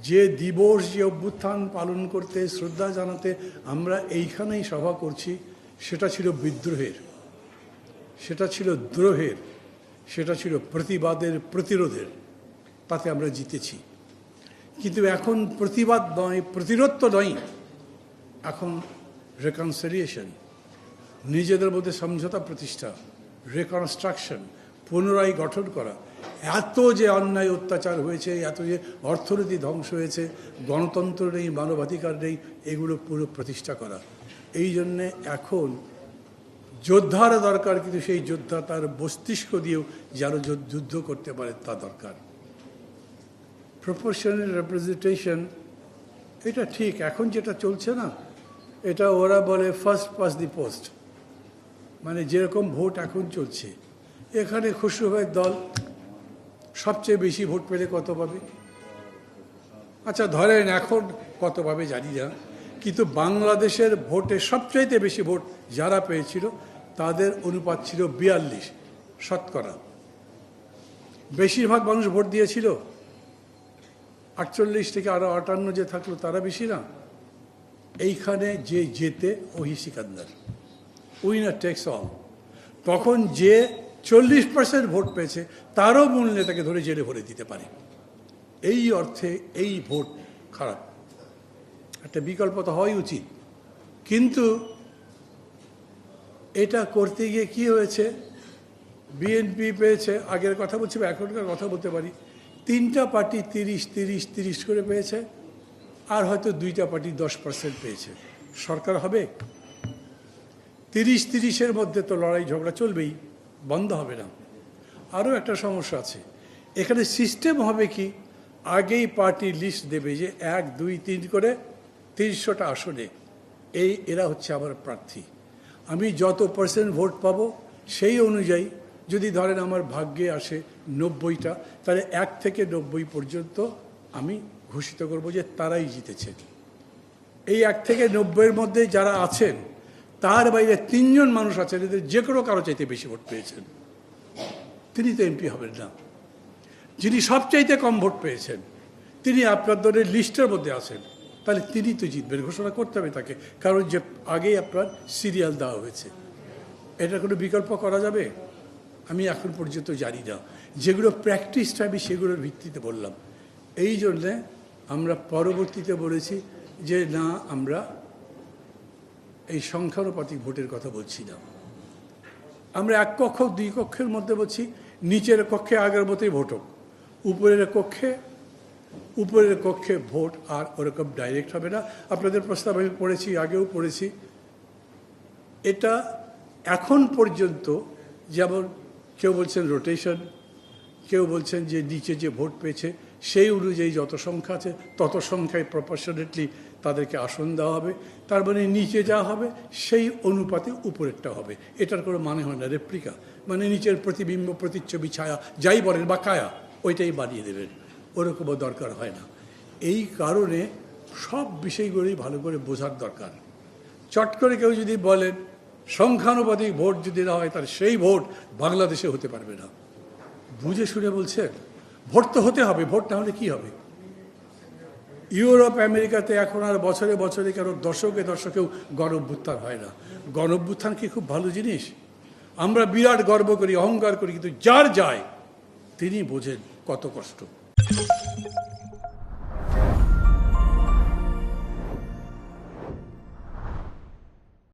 যে দিবস, যে অভ্যুত্থান পালন করতে, শ্রদ্ধা জানাতে আমরা এইখানেই সভা করছি, সেটা ছিল বিদ্রোহের, সেটা ছিল দ্রোহের, সেটা ছিল প্রতিবাদের, প্রতিরোধের। তাতে আমরা জিতেছি। কিন্তু এখন প্রতিবাদ নয়, প্রতিরোধ তো নয়, এখন রেকনসিলিয়েশন, নিজেদের মধ্যে সমঝোতা প্রতিষ্ঠা, রিকনস্ট্রাকশন, পুনরায় গঠন করা। এত যে অন্যায় অত্যাচার হয়েছে, এত যে অর্থনীতি ধ্বংস হয়েছে, গণতন্ত্র নেই, মানবাধিকার নেই, এগুলো পুরো প্রতিষ্ঠা করা। এই জন্যে এখন যোদ্ধার দরকার, কিন্তু সেই যোদ্ধা তার মস্তিষ্ক দিয়েও যেন যুদ্ধ করতে পারে তা দরকার। প্রপোর্শনাল রিপ্রেজেন্টেশন এটা ঠিক, এখন যেটা চলছে না, এটা ওরা বলে ফার্স্ট পাস দি পোস্ট, মানে যেরকম ভোট এখন চলছে, এখানে খুশরু ভাইয়ের দল সবচেয়ে বেশি ভোট পেলে কত পাবে? আচ্ছা ধরেন এখন কত পাবে জানি না, কিন্তু বাংলাদেশের ভোটে সবচাইতে বেশি ভোট যারা পেয়েছিল তাদের অনুপাত ছিল 42 শতকরা। বেশিরভাগ মানুষ ভোট দিয়েছিল, 48 থেকে আরও 58 যে থাকলো তারা বেশি না। এইখানে যে জেতে ওহি সিকান্দার, উইনার টেক্স অল। তখন যে 40% ভোট পেয়েছে তারও মূল নেতাকে ধরে জেলে ভরে দিতে পারে। এই অর্থে এই ভোট খারাপ, একটা বিকল্প তো হওয়াই উচিত। কিন্তু এটা করতে গিয়ে কি হয়েছে, বিএনপি পেয়েছে, আগের কথা বলছি বা এখনকার কথা বলতে পারি, 3টা পার্টি 30-30-30 করে পেয়েছে, আর হয়তো 2টা পার্টি 10% পেয়েছে। সরকার হবে? 30-30-এর মধ্যে তো লড়াই ঝগড়া চলবেই, বন্ধ হবে না। আরও একটা সমস্যা আছে এখানে, সিস্টেম হবে কি, আগেই পার্টি লিস্ট দেবে যে 1, 2, 3 করে 300টা আসনে এরা হচ্ছে আমার প্রার্থী। আমি যত % ভোট পাবো সেই অনুযায়ী, যদি ধরেন আমার ভাগ্যে আসে 90টা, তাহলে 1 থেকে 90 পর্যন্ত আমি ঘোষিত করব যে তারাই জিতেছে। এই 1 থেকে 90-এর মধ্যে যারা আছেন তার বাইরে 3 জন মানুষ আছেন, এদের যে কোনো কারো চাইতে বেশি ভোট পেয়েছেন, তিনি তো এমপি হবেন না। যিনি সবচাইতে কম ভোট পেয়েছেন তিনি আপনার দলের লিস্টের মধ্যে আছেন, তাহলে তিনি তো জিতবেন, ঘোষণা করতে হবে তাকে, কারণ যে আগেই আপনার সিরিয়াল দেওয়া হয়েছে। এটা কোনো বিকল্প করা যাবে? আমি এখন পর্যন্ত জানি না। যেগুলো প্র্যাকটিসটা আমি সেগুলোর ভিত্তিতে বললাম। এই জন্যে আমরা পরবর্তীতে বলেছি যে না, আমরা এই সংখ্যানুপাতিক ভোটের কথা বলছি না, আমরা 1 কক্ষ 2 কক্ষের মধ্যে বলছি, নিচের কক্ষে আগের মতোই ভোট হোক, উপরের কক্ষে ভোট আর ওরকম ডাইরেক্ট হবে না। আপনাদের প্রস্তাব আমি পড়েছি, আগেও পড়েছি। এটা এখন পর্যন্ত যেমন কেউ বলছেন রোটেশন, কেউ বলছেন যে নিচে যে ভোট পেয়েছে সেই অনুযায়ী যত সংখ্যা আছে তত সংখ্যায় প্রপোর্শনেটলি তাদেরকে আসন দেওয়া হবে। তার মানে নিচে যা হবে সেই অনুপাতে উপরেরটা হবে। এটার কোনো মানে হয় না রেপ্লিকা, মানে নিচের প্রতিবিম্ব, প্রতিচ্ছবি, ছায়া যাই বলেন বা কায়া, ওইটাই বানিয়ে দেবেন, ওরকমও দরকার হয় না। এই কারণে সব বিষয়গুলোই ভালো করে বোঝার দরকার। চট করে কেউ যদি বলেন সংখ্যানুপাতিক ভোট যদি না হয় তাহলে সেই ভোট বাংলাদেশে হতে পারবে না, বুঝে শুনে বলছেন? ভোট তো হতে হবে, ভোট না হলে কী হবে? ইউরোপ আমেরিকাতে এখন আর বছরে বছরে কেন দশকেও গণ অভ্যুত্থান হয় না। গণ অভ্যুত্থান কি খুব ভালো জিনিস? আমরা বিরাট গর্ব করি, অহংকার করি, কিন্তু যার যায় তিনি বোঝেন কত কষ্ট।